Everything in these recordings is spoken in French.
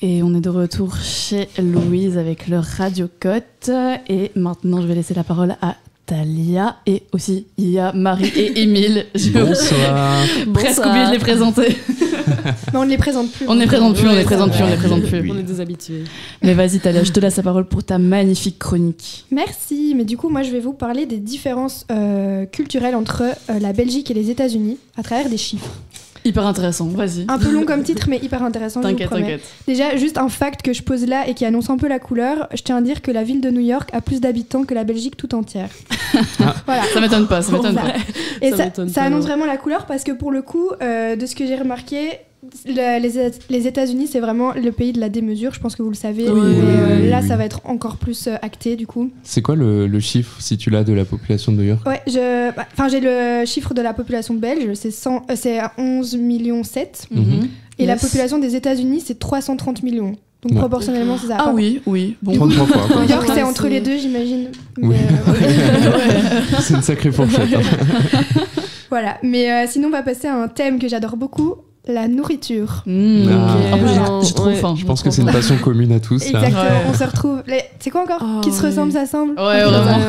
Et on est de retour chez Louise avec le Radio Cote. Et maintenant, je vais laisser la parole à Talia. Et aussi, il y a Marie et Émile. Bonsoir. Presque oublié de les présenter. Mais on ne les présente plus. On ne les présente plus. On est des habitués. Mais vas-y, Talia, je te laisse la parole pour ta magnifique chronique. Merci. Mais du coup, moi, je vais vous parler des différences culturelles entre la Belgique et les États-Unis à travers des chiffres. Hyper intéressant, vas-y. Un peu long comme titre, mais hyper intéressant, je vous promets. T'inquiète. Déjà, juste un fact que je pose là et qui annonce un peu la couleur. Je tiens à dire que la ville de New York a plus d'habitants que la Belgique tout entière. Voilà. Ça m'étonne pas. Et ça annonce vraiment la couleur parce que pour le coup, de ce que j'ai remarqué, les États-Unis, c'est vraiment le pays de la démesure. Je pense que vous le savez. Oui. Là, ça va être encore plus acté du coup. C'est quoi le chiffre, si tu l'as, de la population de New York ? Ouais, j'ai le chiffre de la population belge, c'est 11,7 millions. Et la population des États-Unis, c'est 330 millions. Donc proportionnellement, c'est ça. Ah oui. Bon. 33 fois. New York, c'est entre les deux, j'imagine. Oui. C'est une sacrée fourchette. Voilà, mais sinon, on va passer à un thème que j'adore beaucoup. La nourriture. En plus, j'ai trop faim. Je pense que c'est une passion commune à tous. Exactement, là. on se retrouve. C'est quoi encore qui se ressemble, ça semble. Ouais, vraiment.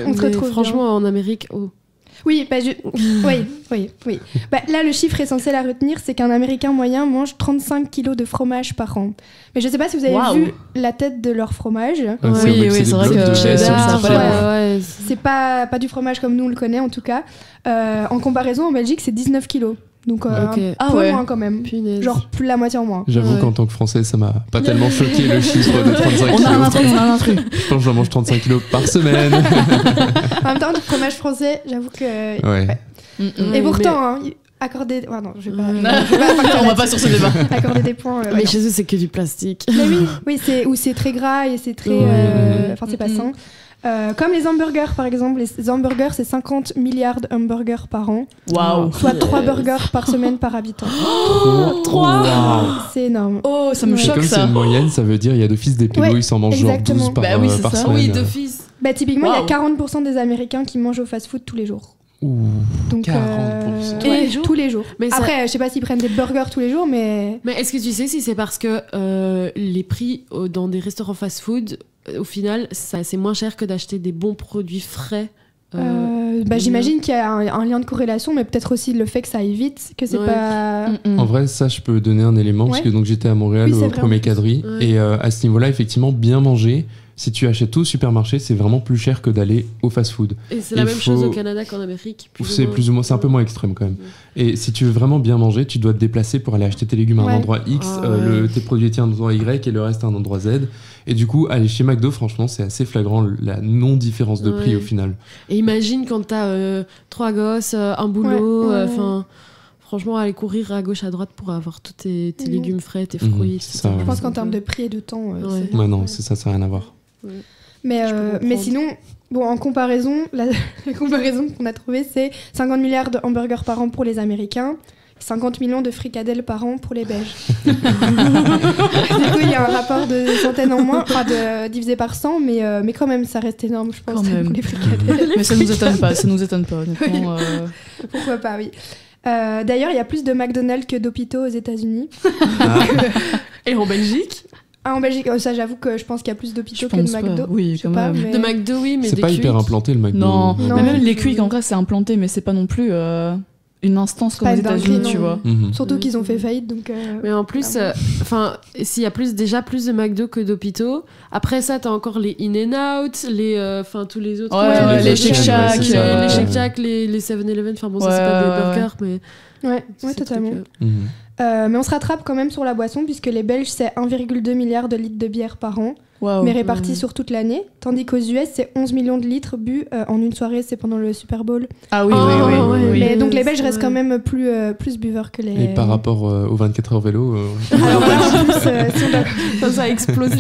On se retrouve. Franchement, en Amérique. Oui, oui. Bah, là, le chiffre essentiel à retenir, c'est qu'un Américain moyen mange 35 kilos de fromage par an. Mais je sais pas si vous avez vu la tête de leur fromage. Oui, c'est vrai que c'est pas du fromage comme nous on le connaît en tout cas. En comparaison, en Belgique, c'est 19 kilos. Donc un peu moins quand même. Punaise. Genre plus la moitié en moins. J'avoue qu'en tant que Français, ça m'a pas tellement choqué le chiffre de 35 kilos. On a un truc. Je pense que j'en mange 35 kilos par semaine. En même temps, du fromage français, j'avoue que... Ouais. Et pourtant, accorder... Oh non, je vais pas... On va pas sur ce débat. Accorder des points... mais chez eux, c'est que du plastique. Mais oui, c'est très gras et c'est très... Enfin, c'est pas sain. Comme les hamburgers par exemple, les hamburgers c'est 50 milliards de hamburgers par an. Waouh. Soit 3 burgers par semaine par habitant. 3 C'est énorme. Oh, ça me choque comme ça. c'est une moyenne, ça veut dire il y a d'office des pays où ils s'en mangent genre 12 par, par semaine. Oui, d'office. Bah typiquement, il y a 40% des Américains qui mangent au fast-food tous les jours. Donc 40%. tous les jours. Mais après, ça... je sais pas s'ils prennent des burgers tous les jours, mais... Mais est-ce que tu sais si c'est parce que les prix dans des restaurants fast-food, au final, c'est moins cher que d'acheter des bons produits frais j'imagine qu'il y a un lien de corrélation, mais peut-être aussi le fait que ça aille vite, que c'est pas... En vrai, ça, je peux donner un élément, parce que donc, j'étais à Montréal au premier quadri, et à ce niveau-là, effectivement, bien manger, si tu achètes tout au supermarché, c'est vraiment plus cher que d'aller au fast-food. Et c'est la même chose au Canada qu'en Amérique. C'est plus ou moins, c'est un peu moins extrême quand même. Et si tu veux vraiment bien manger, tu dois te déplacer pour aller acheter tes légumes à un endroit X, tes produits laitiers à un endroit Y et le reste à un endroit Z. Et du coup, aller chez McDo, franchement, c'est assez flagrant la non-différence de prix au final. Et imagine quand t'as 3 gosses, un boulot, franchement, aller courir à gauche, à droite pour avoir tous tes légumes frais, tes fruits. Ça, je pense qu'en termes de prix et de temps... non, ça n'a rien à voir. Mais sinon, bon, en comparaison, la comparaison qu'on a trouvée, c'est 50 milliards de hamburgers par an pour les Américains, 50 millions de fricadelles par an pour les Belges. Du coup, il y a un rapport de centaines en moins, divisé par 100, mais quand même, ça reste énorme, je pense, pour les fricadelles. Mais ça nous étonne pas, honnêtement. Pourquoi pas, oui. D'ailleurs, il y a plus de McDonald's que d'hôpitaux aux États-Unis. Et en Belgique ? En Belgique, ça j'avoue que je pense qu'il y a plus d'hôpitaux que de McDo. Oui, quand même. Mais... De McDo, oui, mais c'est pas hyper implanté le McDo. Non. Mais même les Quick, en vrai, c'est implanté, mais c'est pas non plus une instance comme aux États-Unis, tu vois. Surtout qu'ils ont fait faillite, donc. Mais en plus, s'il y a déjà plus de McDo que d'hôpitaux, après ça, t'as encore les In-N-Out, tous les autres. Les Shake Shack, les Shake Shack, les 7-Eleven. Enfin bon, ça c'est pas des burgers, mais. Ouais, totalement. Mais on se rattrape quand même sur la boisson, puisque les Belges, c'est 1,2 milliard de litres de bière par an, mais répartis sur toute l'année. Tandis qu'aux US, c'est 11 millions de litres bu en une soirée, c'est pendant le Super Bowl. Ah oui. Mais donc les Belges restent quand même plus buveurs que les... Et par rapport aux 24 heures vélo... Alors là, en plus, ça explose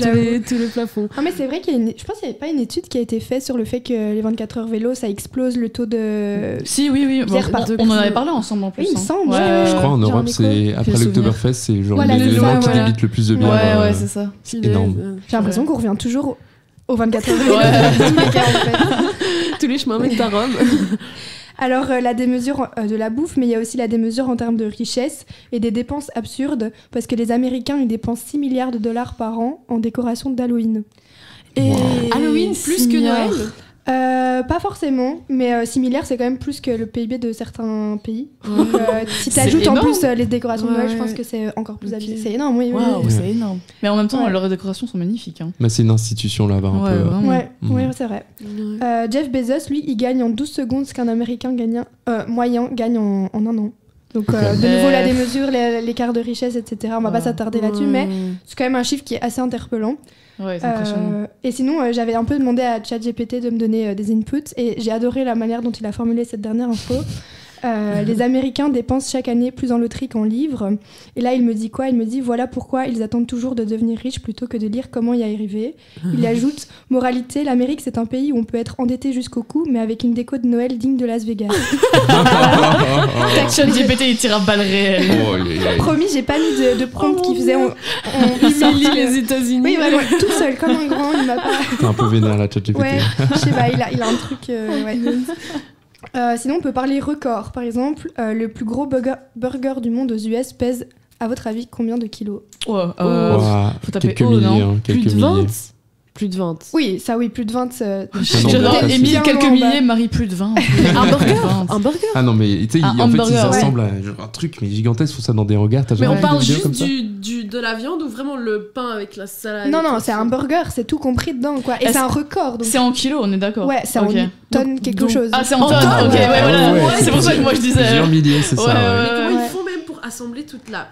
tous les plafonds. Ah, mais c'est vrai qu'il y a je pense qu'il n'y a pas une étude qui a été faite sur le fait que les 24 heures vélo, ça explose le taux de... Si, oui. On en avait parlé ensemble en plus. Oui, il me semble. Je crois en Europe, c'est après l'Oktoberfest, c'est genre l'élément qui débite le plus de bière. Ouais, c'est ça. C'est énorme. J'ai l'impression qu'on revient toujours aux 24 heures vélo. Tous les cas, en fait. Tous les chemins mènent à Rome. Alors, la démesure de la bouffe, mais il y a aussi la démesure en termes de richesse et des dépenses absurdes, parce que les Américains, ils dépensent 6 milliards de dollars par an en décoration d'Halloween. Et Halloween plus que Noël? Pas forcément, mais 6 milliards, c'est quand même plus que le PIB de certains pays. Donc, si tu ajoutes en plus les décorations de Noël, je pense que c'est encore plus abusé. C'est énorme, oui. Waouh, oui. c'est énorme. Mais en même temps, leurs décorations sont magnifiques. Hein. Mais c'est une institution là-bas un peu. Vraiment. Oui, c'est vrai. Jeff Bezos, lui, il gagne en 12 secondes ce qu'un Américain moyen gagne en un an. Donc, de nouveau, la démesure, l'écart de richesse, etc. On va pas s'attarder là-dessus, mais c'est quand même un chiffre qui est assez interpellant. Ouais, c'est impressionnant. Et sinon, j'avais un peu demandé à ChatGPT de me donner des inputs et j'ai adoré la manière dont il a formulé cette dernière info. Les Américains dépensent chaque année plus en loterie qu'en livres. Et là, il me dit quoi ? Il me dit voilà pourquoi ils attendent toujours de devenir riches plutôt que de lire comment y arriver. Il ajoute moralité, l'Amérique c'est un pays où on peut être endetté jusqu'au cou, mais avec une déco de Noël digne de Las Vegas. ChatGPT il tire à balles réelles. Promis, j'ai pas mis de prompt qui faisait en les États-Unis. Oui, vraiment, tout seul comme un grand. Il m'a pas. T'es un peu vénère la ChatGPT. Ouais, je sais pas, il a un truc. Sinon, on peut parler record. Par exemple, le plus gros burger du monde aux US pèse, à votre avis, combien de kilos ? Faut taper quelques milliers, non quelques Plus de milliers. 20 Plus de 20. Oui, ça oui, plus de 20. J'adore facile. Émile, quelques Bien en bas. milliers, Marie plus de 20. Un burger Ah non, mais tu sais, Un en fait, ils hamburger, assemblent un truc mais gigantesque, faut ça dans des regards. T'as Mais jamais on vu parle des vidéos juste comme ça de la viande ou vraiment le pain avec la salade? Non, c'est un burger, c'est tout compris dedans, quoi. Et Est-ce- c'est un record. Donc... C'est en kilos, on est d'accord. Ouais, c'est Ok. en tonnes quelque chose. Ah, c'est en En tonnes, tonnes, ok, ouais. ouais, voilà. Ouais, C'est pour ça que moi je disais. Plusieurs milliers, c'est ça. Ouais, ouais. Mais comment ouais. ils font même pour assembler toute la...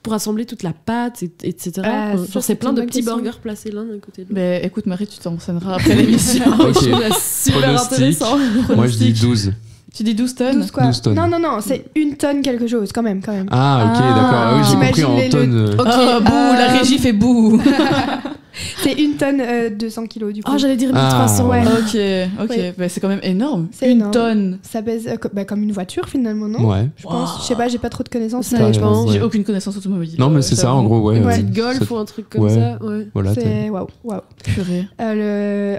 pour assembler toute la pâte, etc. Ah, ça, Genre, c'est c'est plein une de bonne petits question. burgers placés l'un à côté de l'autre. Mais écoute, Marie, tu t'en renseigneras après l'émission. Ok. Je trouve ça super Pronostic. intéressant. Moi, je dis 12. Tu dis 12 tonnes 12 quoi 12 tonnes. Non, c'est une tonne quelque chose, quand même. Ah, ok, Ah. d'accord. Ah oui, j'ai compris en J'imagine tonnes. Oh, bouh, la régie fait bouh. C'est une tonne 200 kilos, du coup. Oh, j'allais dire Ah, 1300. ouais. Ok. Oui. Bah, c'est quand même énorme. C'est Une énorme. tonne. Ça pèse comme une voiture, finalement, non Ouais. Je pense. Je sais pas, j'ai pas trop de connaissances. Ça, mais je pense. Ouais. J'ai aucune connaissance automobile. Non, mais c'est ça, en gros, ouais. Une Petite golf ça- ou un truc comme ouais. ça. Ouais. Voilà, c'est waouh. Purée.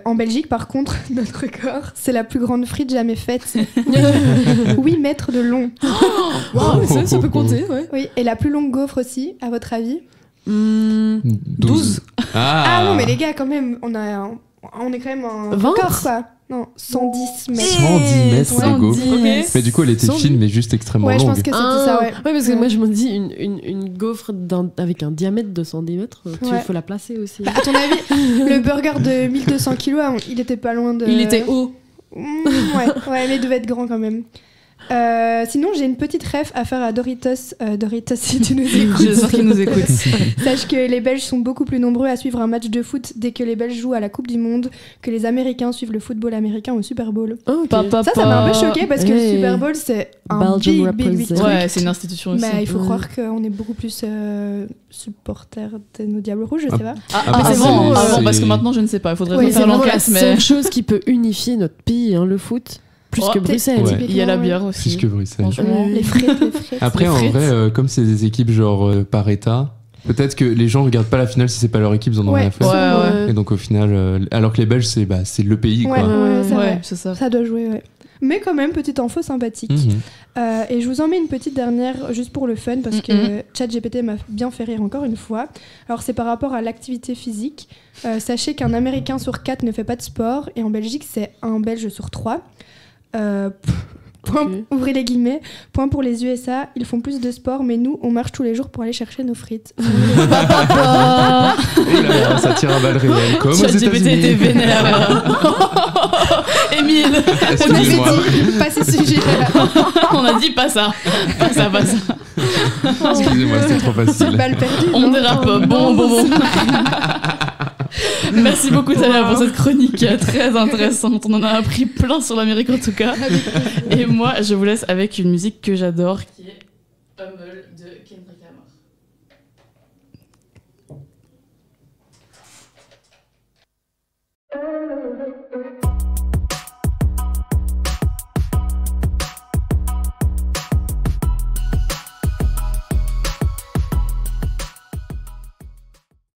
En Belgique, par contre, notre record, c'est la plus grande frite jamais faite. 8 mètres de long. Wow, ça peut compter, ouais. Oui, et la plus longue gaufre aussi, à votre avis 12. Ah non, mais les gars, quand même, on est quand même en 20? record, quoi. Non, 110 mètres. 110 mètres de 110. gaufre. Ok. Mais du coup, elle était 110. fine, mais juste extrêmement Ouais, je longue. pense que c'était ça, ouais. parce que moi je me dis une gaufre avec un diamètre de 110 mètres, tu Ouais. faut la placer aussi. Bah, à ton avis, le burger de 1200 kilos, il était pas loin de... Il était haut. Ouais, mais il devait être grand quand même. Sinon, j'ai une petite ref à faire à Doritos. Doritos, si tu nous écoutes. J'espère qu'ils nous écoutent. Sache que les Belges sont beaucoup plus nombreux à suivre un match de foot dès que les Belges jouent à la Coupe du Monde que les Américains suivent le football américain au Super Bowl. Oh, ok. Ça m'a un peu choqué parce que le Hey. Super Bowl, c'est un Belgium big represent. truc. Ouais, c'est une institution aussi. Mais il faut Ouais. croire qu'on est beaucoup plus supporters de nos Diables Rouges, je sais pas. Ah, c'est avant, c'est- parce que maintenant je ne sais pas. Il faudrait Oui, refaire C'est vraiment la l'enquête, mais seule chose qui peut unifier notre pays, hein, le foot, plus Oh, que Bruxelles. Ouais. il y a la bière aussi. Plus que Bruxelles. Franchement. Les frites. Après, Les en frites. vrai, comme c'est des équipes genre par état, peut-être que les gens regardent pas la finale si c'est pas leur équipe, ils en ont rien à faire. Ouais. Et donc au final, alors que les Belges, c'est le pays, Ouais, quoi. ouais, c'est Ouais, vrai. c'est ça. Ça doit jouer, ouais. Mais quand même, petite info sympathique. Mhm. Et je vous en mets une petite dernière juste pour le fun parce que ChatGPT m'a bien fait rire encore une fois. Alors c'est par rapport à l'activité physique. Sachez qu'un Américain sur 4 ne fait pas de sport et en Belgique c'est un Belge sur 3. Ok. Ouvrez les guillemets. Point pour les USA, ils font plus de sport mais nous on marche tous les jours pour aller chercher nos frites. Et là, là, ça tire à balles réelles, comme aux ChatGPT était États-Unis. vénère. Émile, Excusez-moi. Pas ce sujet. on a dit pas ça. Pas ça. Excusez-moi, c'était trop facile. Balle perdue. On non dérape. Bon. Merci beaucoup Talia pour cette chronique très intéressante. On en a appris plein sur l'Amérique en tout cas. Et moi, je vous laisse avec une musique que j'adore qui est Hummel de Kendrick